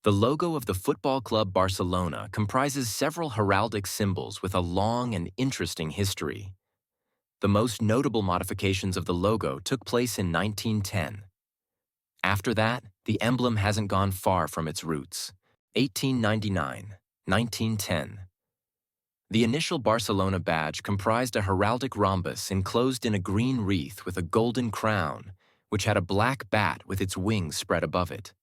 The logo of the Football Club Barcelona comprises several heraldic symbols with a long and interesting history. The most notable modifications of the logo took place in 1910. After that, the emblem hasn't gone far from its roots. 1899, 1910. The initial Barcelona badge comprised a heraldic rhombus enclosed in a green wreath with a golden crown, which had a black bat with its wings spread above it.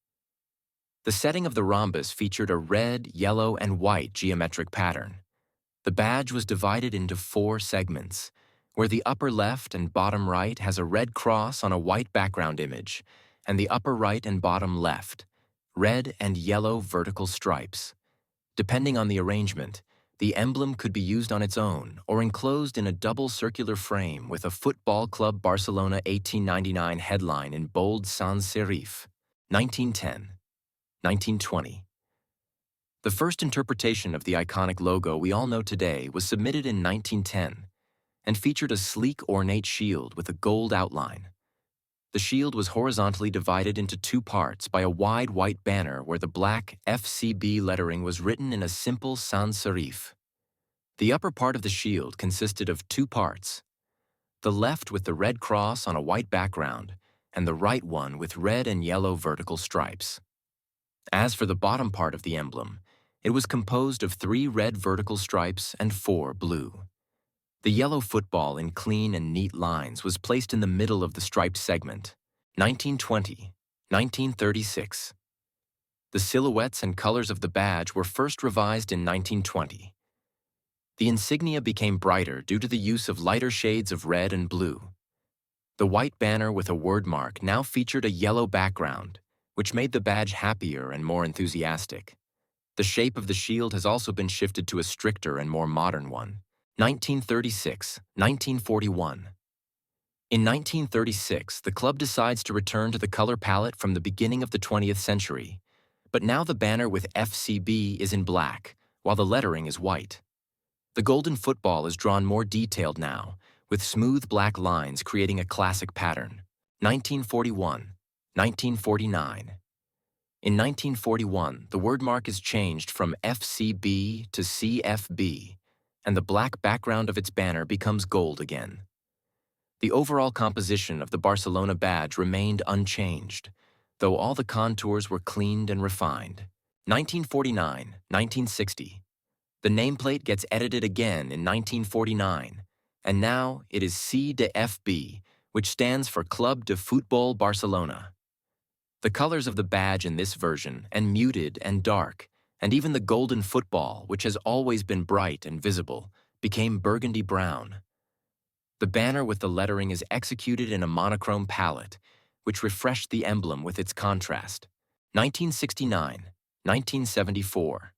The setting of the rhombus featured a red, yellow, and white geometric pattern. The badge was divided into 4 segments, where the upper left and bottom right has a red cross on a white background image, and the upper right and bottom left, red and yellow vertical stripes. Depending on the arrangement, the emblem could be used on its own or enclosed in a double circular frame with a Football Club Barcelona 1899 headline in bold sans serif. 1910. 1920. The first interpretation of the iconic logo we all know today was submitted in 1910 and featured a sleek, ornate shield with a gold outline. The shield was horizontally divided into 2 parts by a wide white banner where the black FCB lettering was written in a simple sans serif. The upper part of the shield consisted of 2 parts, the left with the red cross on a white background and the right one with red and yellow vertical stripes. As for the bottom part of the emblem, it was composed of 3 red vertical stripes and 4 blue. The yellow football in clean and neat lines was placed in the middle of the striped segment. 1920, 1936. The silhouettes and colors of the badge were first revised in 1920. The insignia became brighter due to the use of lighter shades of red and blue. The white banner with a word mark now featured a yellow background, which made the badge happier and more enthusiastic. The shape of the shield has also been shifted to a stricter and more modern one. 1936, 1941. In 1936, the club decides to return to the color palette from the beginning of the 20th century, but now the banner with FCB is in black, while the lettering is white. The golden football is drawn more detailed now, with smooth black lines creating a classic pattern. 1941, 1949. In 1941, the word mark is changed from FCB to CFB, and the black background of its banner becomes gold again. The overall composition of the Barcelona badge remained unchanged, though all the contours were cleaned and refined. 1949, 1960. The nameplate gets edited again in 1949, and now it is C de FB, which stands for Club de Football Barcelona. The colors of the badge in this version, and muted and dark, and even the golden football, which has always been bright and visible, became burgundy brown. The banner with the lettering is executed in a monochrome palette, which refreshed the emblem with its contrast. 1969, 1974.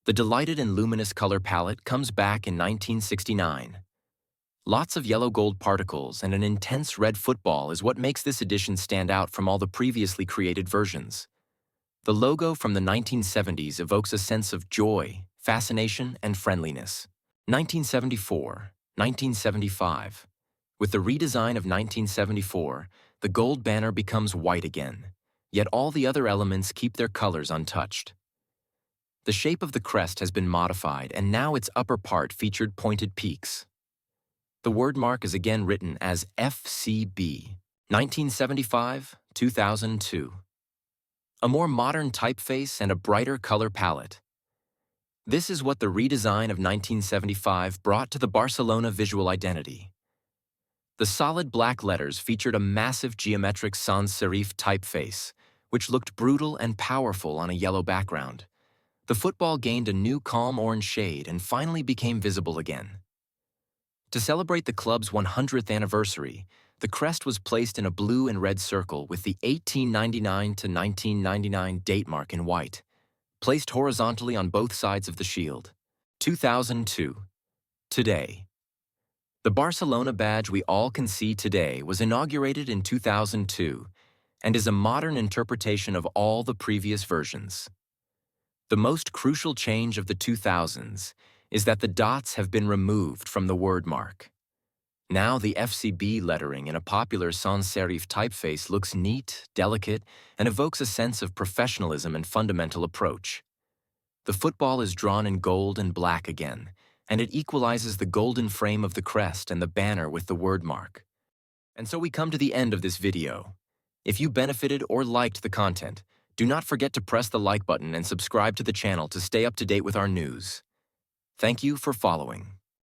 The delighted and luminous color palette comes back in 1969. Lots of yellow gold particles and an intense red football is what makes this edition stand out from all the previously created versions. The logo from the 1970s evokes a sense of joy, fascination, and friendliness. 1974, 1975. With the redesign of 1974, the gold banner becomes white again, yet all the other elements keep their colors untouched. The shape of the crest has been modified, and now its upper part featured pointed peaks. The word mark is again written as FCB. 1975, 2002. A more modern typeface and a brighter color palette. This is what the redesign of 1975 brought to the Barcelona visual identity. The solid black letters featured a massive geometric sans serif typeface, which looked brutal and powerful on a yellow background. The football gained a new calm orange shade and finally became visible again. To celebrate the club's 100th anniversary, the crest was placed in a blue and red circle with the 1899 to 1999 date mark in white, placed horizontally on both sides of the shield. 2002. Today. The Barcelona badge we all can see today was inaugurated in 2002 and is a modern interpretation of all the previous versions. The most crucial change of the 2000s is that the dots have been removed from the word mark. Now the FCB lettering in a popular sans serif typeface looks neat, delicate, and evokes a sense of professionalism and fundamental approach. The football is drawn in gold and black again, and it equalizes the golden frame of the crest and the banner with the word mark. And so we come to the end of this video. If you benefited or liked the content, do not forget to press the like button and subscribe to the channel to stay up to date with our news. Thank you for following.